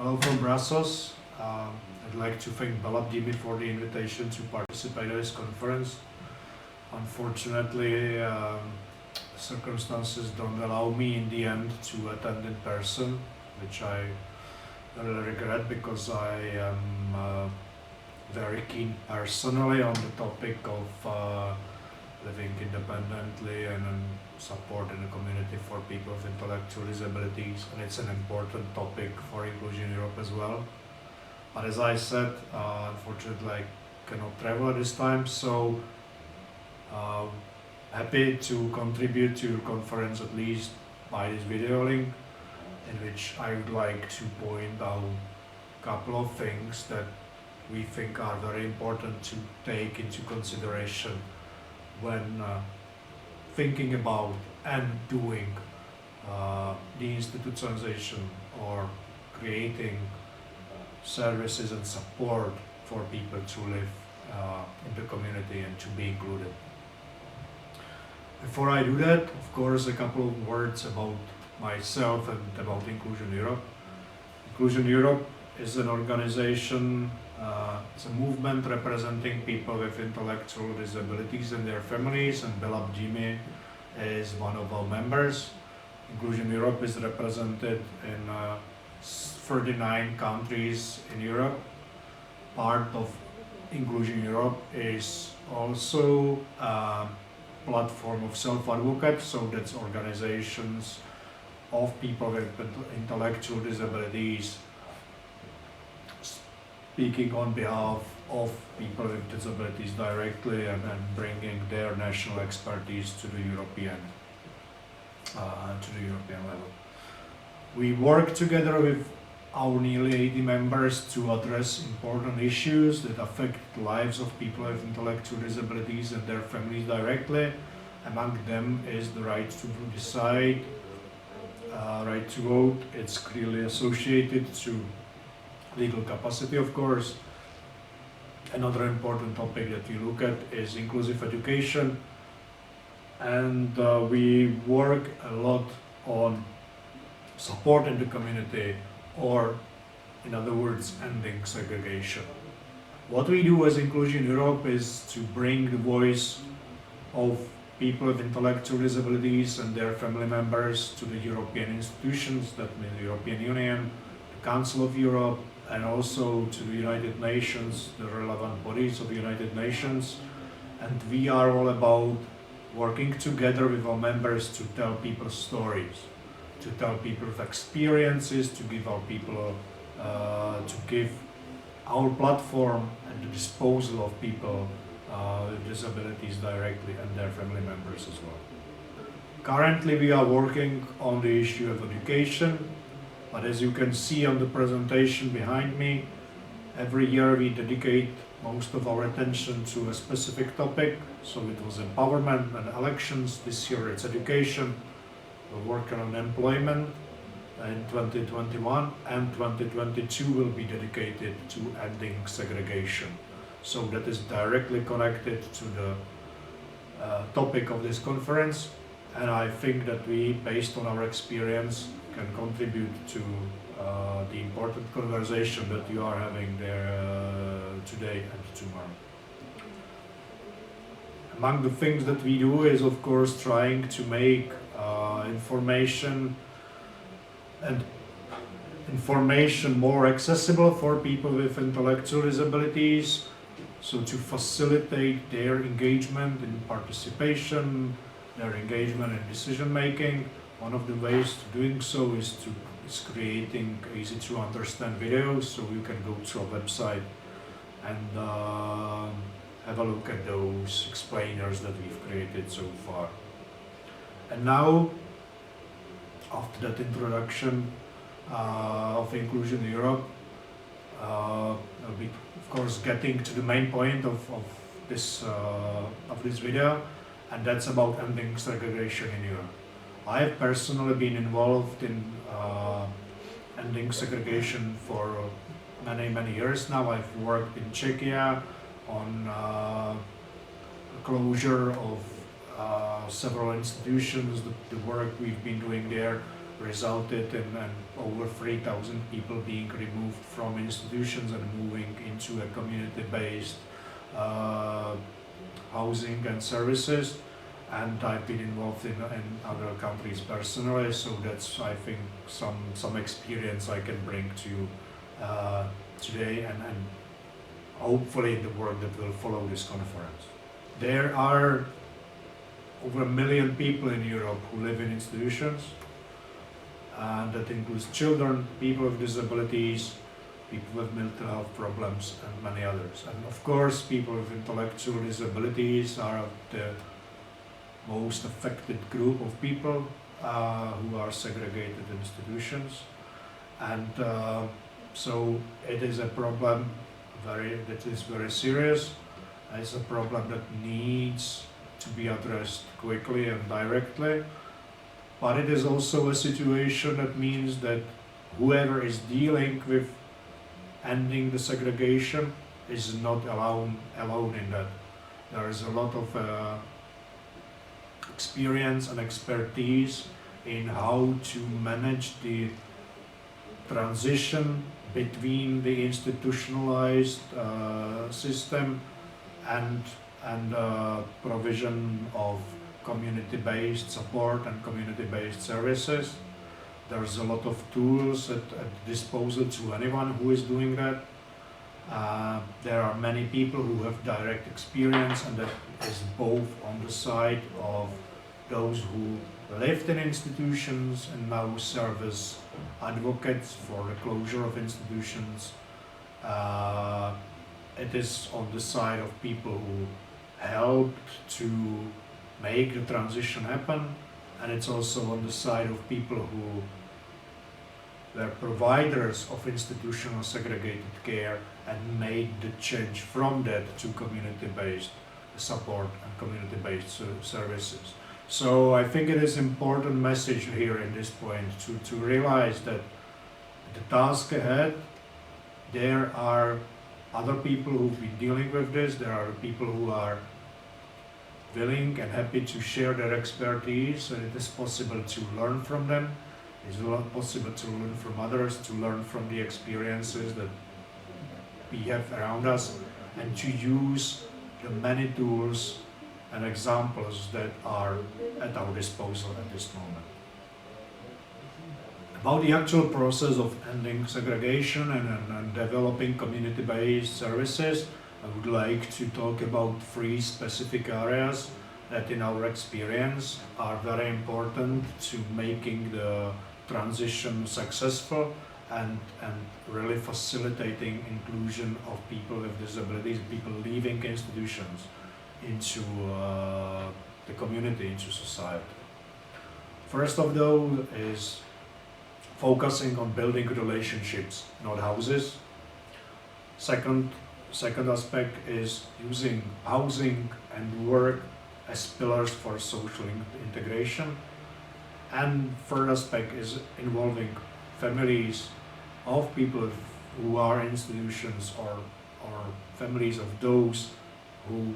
Hello from Brussels. I'd like to thank БелАПДИиMИ for the invitation to participate in this conference. Unfortunately, circumstances don't allow me in the end to attend in person, which I really regret because I am very keen personally on the topic of living independently and support in the community for people with intellectual disabilities, and it's an important topic for Inclusion Europe as well. But as I said, unfortunately I cannot travel at this time, so happy to contribute to your conference at least by this video link, in which I would like to point out a couple of things that we think are very important to take into consideration when thinking about and doing the institutionalization or creating services and support for people to live in the community and to be included. Before I do that, of course, a couple of words about myself and about Inclusion Europe. Inclusion Europe is an organization, it's a movement representing people with intellectual disabilities and their families, and БелАПДИiMI is one of our members. Inclusion Europe is represented in 39 countries in Europe. Part of Inclusion Europe is also a platform of self-advocates, so that's organizations of people with intellectual disabilities speaking on behalf of people with disabilities directly and bringing their national expertise to the European level. We work together with our nearly 80 members to address important issues that affect the lives of people with intellectual disabilities and their families directly. Among them is the right to decide, right to vote. It's clearly associated to legal capacity, of course. Another important topic that we look at is inclusive education, and we work a lot on support in the community, or in other words, ending segregation. What we do as Inclusion Europe is to bring the voice of people with intellectual disabilities and their family members to the European institutions, that means the European Union, the Council of Europe, and also to the United Nations, the relevant bodies of the United Nations. And we are all about working together with our members to tell people stories, to tell people experiences, to give our people, to give our platform at the disposal of people with disabilities directly and their family members as well. Currently we are working on the issue of education, but as you can see on the presentation behind me, every year we dedicate most of our attention to a specific topic. So it was empowerment and elections. This year it's education. We're working on employment in 2021, and 2022 will be dedicated to ending segregation. So that is directly connected to the topic of this conference, and I think that we, based on our experience, can contribute to the important conversation that you are having there today and tomorrow. Among the things that we do is, of course, trying to make information more accessible for people with intellectual disabilities, so to facilitate their engagement in participation, their engagement in decision making. One of the ways to doing so is creating easy to understand videos, so you can go to our website and have a look at those explainers that we've created so far. And now, after that introduction of Inclusion Europe, I'll be, of course, getting to the main point of this video, and that's about ending segregation in Europe. I have personally been involved in ending segregation for many years now. I've worked in Czechia on closure of several institutions, the work we've been doing there resulted in over 3,000 people being removed from institutions and moving into a community-based housing and services. And I've been involved in other countries personally, so that's, I think, some experience I can bring to you today, and hopefully the work that will follow this conference. There are over 1 million people in Europe who live in institutions, and that includes children, people with disabilities, people with mental health problems, and many others. And of course, people with intellectual disabilities are the most affected group of people who are segregated institutions. And so it is a problem that is very serious. It's a problem that needs to be addressed quickly and directly. But it is also a situation that means that whoever is dealing with ending the segregation is not alone in that. There is a lot of experience and expertise in how to manage the transition between the institutionalized system and provision of community-based support and community-based services. There's a lot of tools at disposal to anyone who is doing that. There are many people who have direct experience, and that is both on the side of those who lived in institutions and now serve as advocates for the closure of institutions. It is on the side of people who helped to make the transition happen, and it's also on the side of people who were providers of institutional segregated care and made the change from that to community-based support and community-based services. So I think it is an important message here in this point to realize that the task ahead, there are other people who've been dealing with this, there are people who are willing and happy to share their expertise, and it is possible to learn from them. It's possible to learn from others, to learn from the experiences that we have around us, and to use the many tools and examples that are at our disposal at this moment. About the actual process of ending segregation and developing community-based services, I would like to talk about 3 specific areas that in our experience are very important to making the transition successful and really facilitating inclusion of people with disabilities, people leaving institutions into the community, into society. First of those is focusing on building relationships, not houses. Second aspect is using housing and work as pillars for social integration. And third aspect is involving families of people who are in institutions or families of those who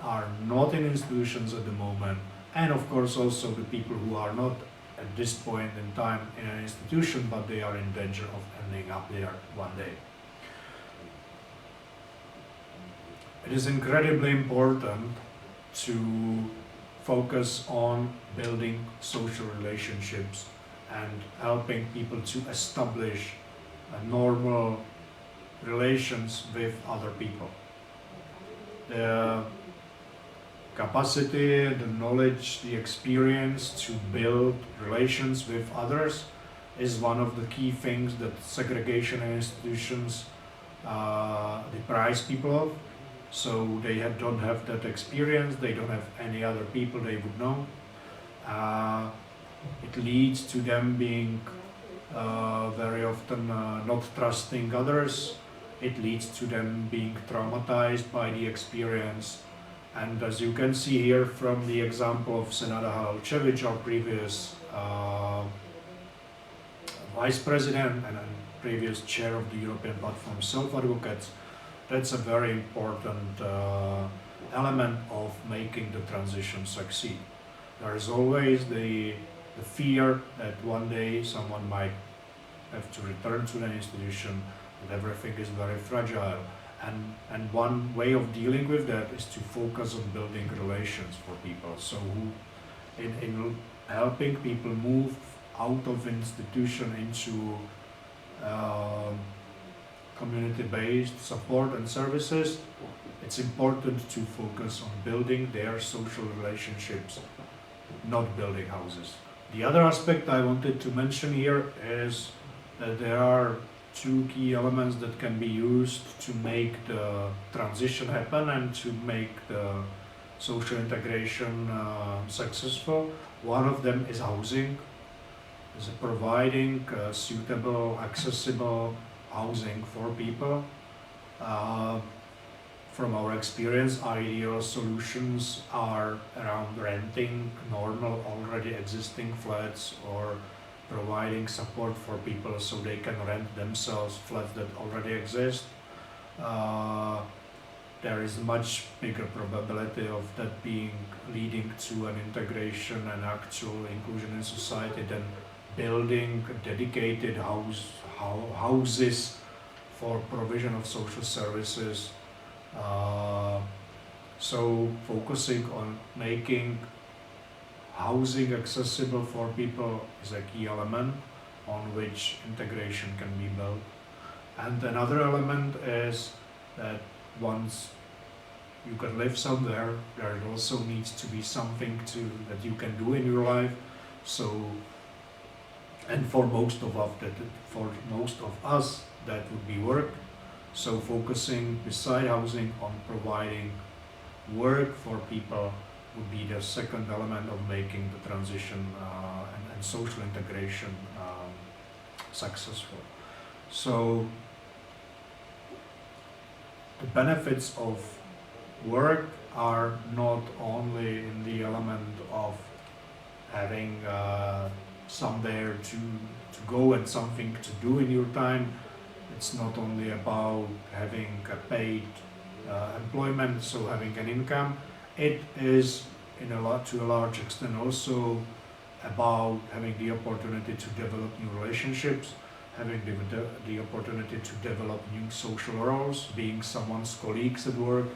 are not in institutions at the moment, and of course also the people who are not at this point in time in an institution, but they are in danger of ending up there one day. It is incredibly important to focus on building social relationships and helping people to establish normal relations with other people. The capacity, the knowledge, the experience to build relations with others is one of the key things that segregation institutions deprive people of. So they don't have that experience, they don't have any other people they would know. It leads to them being very often not trusting others. It leads to them being traumatized by the experience. And as you can see here from the example of Senada Halčević, our previous vice president and previous chair of the European Platform Self-Advocates, that's a very important element of making the transition succeed. There is always the the fear that one day someone might have to return to the institution, that everything is very fragile. And one way of dealing with that is to focus on building relations for people. So in helping people move out of institution into community-based support and services, it's important to focus on building their social relationships, not building houses. The other aspect I wanted to mention here is that there are two key elements that can be used to make the transition happen and to make the social integration successful. One of them is housing, is providing suitable, accessible housing for people. From our experience, ideal solutions are around renting normal, already existing flats or providing support for people so they can rent themselves flats that already exist. There is much bigger probability of that leading to an integration and actual inclusion in society than building dedicated houses for provision of social services. So focusing on making housing accessible for people is a key element on which integration can be built. And another element is that once you can live somewhere, there also needs to be something that you can do in your life. So, and for most of us, that would be work. So focusing beside housing on providing work for people would be the second element of making the transition and social integration successful. So the benefits of work are not only in the element of having somewhere to go and something to do in your time. It's not only about having a paid employment, so having an income. It is to a large extent also about having the opportunity to develop new relationships, having the opportunity to develop new social roles, being someone's colleagues at work,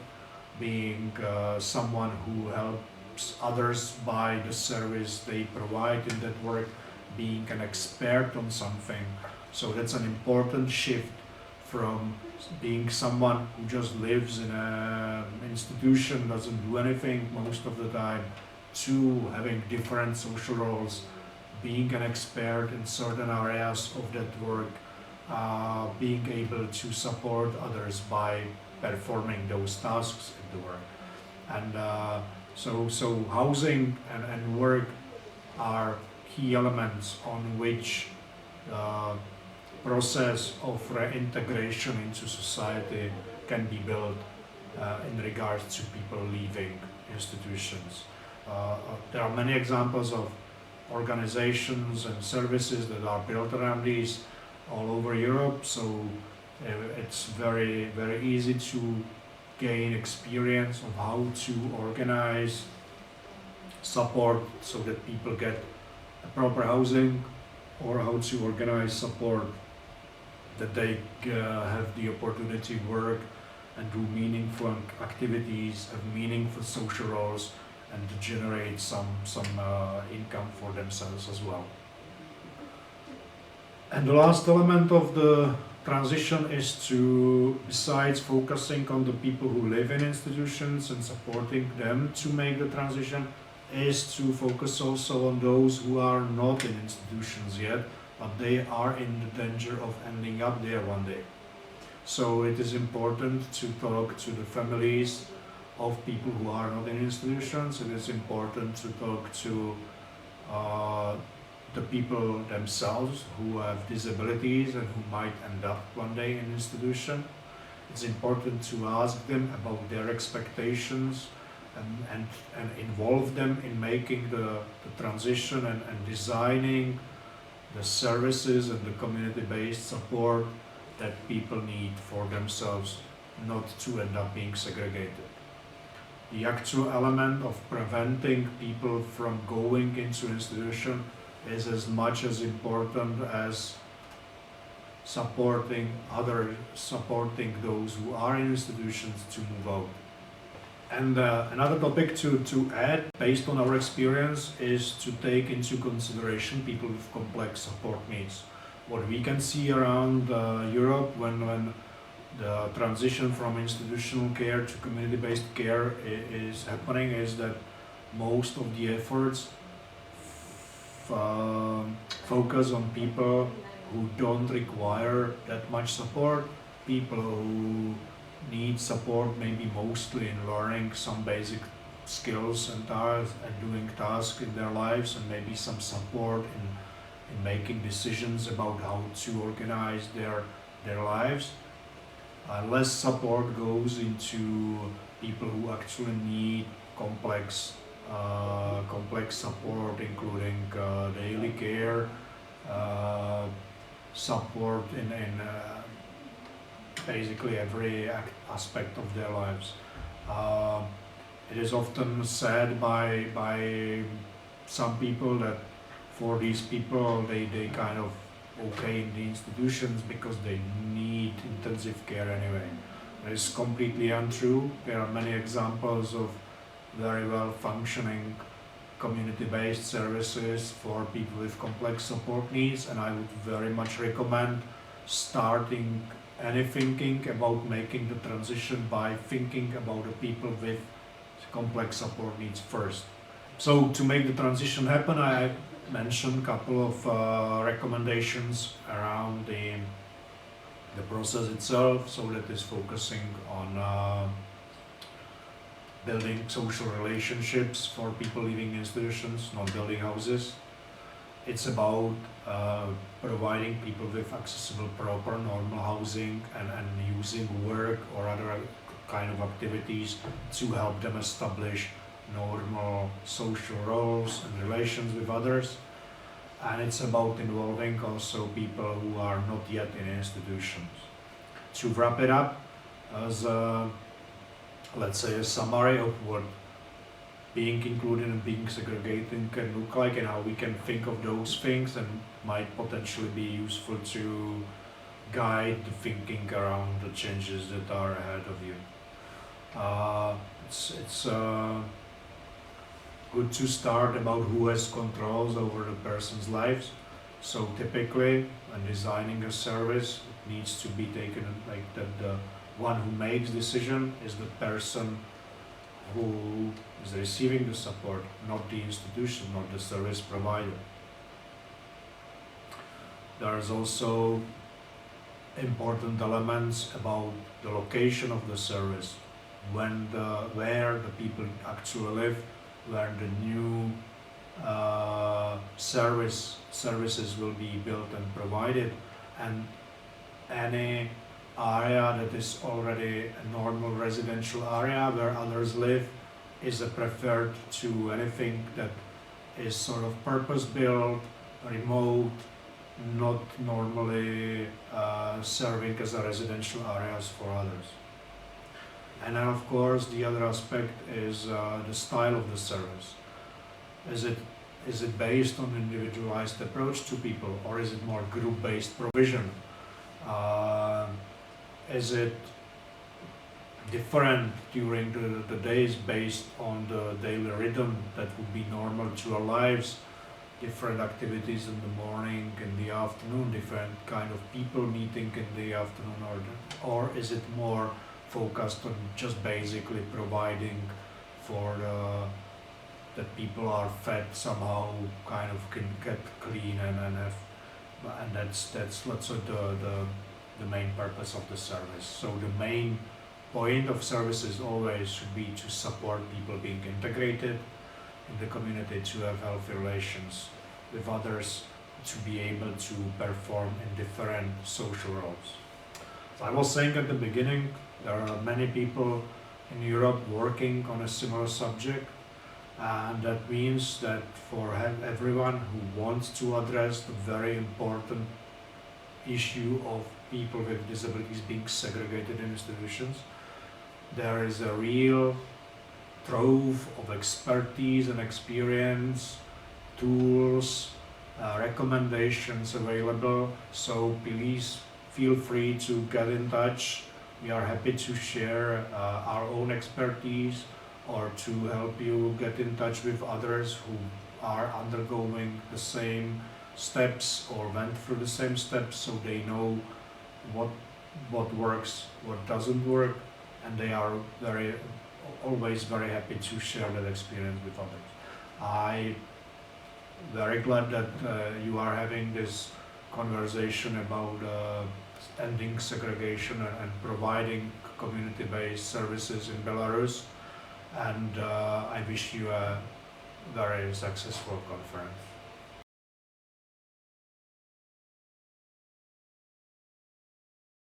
being someone who helps others by the service they provide in that work, being an expert on something. So that's an important shift from being someone who just lives in an institution, doesn't do anything most of the time, to having different social roles, being an expert in certain areas of that work, being able to support others by performing those tasks at the work. And so housing and work are key elements on which process of reintegration into society can be built in regards to people leaving institutions. There are many examples of organizations and services that are built around these all over Europe, so it's very, very easy to gain experience of how to organize support so that people get a proper housing, or how to organize support that they have the opportunity to work and do meaningful activities, have meaningful social roles, and to generate some income for themselves as well. And the last element of the transition is to, besides focusing on the people who live in institutions and supporting them to make the transition, is to focus also on those who are not in institutions yet, but they are in the danger of ending up there one day. So it is important to talk to the families of people who are not in institutions. It is important to talk to the people themselves who have disabilities and who might end up one day in institution. It's important to ask them about their expectations and involve them in making the transition and designing the services and the community-based support that people need for themselves, not to end up being segregated. The actual element of preventing people from going into institution is as much as important as supporting those who are in institutions to move out. And another topic to add, based on our experience, is to take into consideration people with complex support needs. What we can see around Europe when the transition from institutional care to community-based care is happening is that most of the efforts focus on people who don't require that much support, people who need support maybe mostly in learning some basic skills and doing tasks in their lives, and maybe some support in making decisions about how to organize their lives. Less support goes into people who actually need complex support, including daily care, support in basically every aspect of their lives. It is often said by some people that for these people they kind of okay in the institutions because they need intensive care anyway. That is completely untrue. There are many examples of very well functioning community-based services for people with complex support needs, and I would very much recommend starting any thinking about making the transition by thinking about the people with complex support needs first. So to make the transition happen, I mentioned a couple of recommendations around the process itself, so that is focusing on building social relationships for people living in institutions, not building houses. It's about providing people with accessible, proper, normal housing and using work or other kind of activities to help them establish normal social roles and relations with others. And it's about involving also people who are not yet in institutions. To wrap it up, as let's say a summary of what being included and being segregated can look like, and how we can think of those things and might potentially be useful to guide the thinking around the changes that are ahead of you. It's good to start about who has controls over the person's lives. So typically, when designing a service, it needs to be taken like that the one who makes decision is the person who is receiving the support, not the institution, not the service provider. There is also important elements about the location of the service, where the people actually live, where the new services will be built and provided, and any area that is already a normal residential area where others live is preferred to anything that is sort of purpose-built, remote, not normally serving as a residential areas for others. And then of course the other aspect is the style of the service. Is it based on individualized approach to people, or is it more group-based provision? Is it different during the days based on the daily rhythm that would be normal to our lives? Different activities in the morning, in the afternoon, different kind of people meeting in the afternoon, or is it more focused on just basically providing for that people are fed somehow, kind of can get clean and have, and that's let's say the main purpose of the service. So the main point of services always should be to support people being integrated in the community, to have healthy relations with others, to be able to perform in different social roles. So I was saying at the beginning, there are many people in Europe working on a similar subject, and that means that for everyone who wants to address the very important issue of people with disabilities being segregated in institutions, there is a real trove of expertise and experience, tools, recommendations available, so please feel free to get in touch. We are happy to share our own expertise or to help you get in touch with others who are undergoing the same steps or went through the same steps, so they know what works, what doesn't work, and they are always very happy to share that experience with others. I'm very glad that you are having this conversation about ending segregation and providing community-based services in Belarus, and I wish you a very successful conference.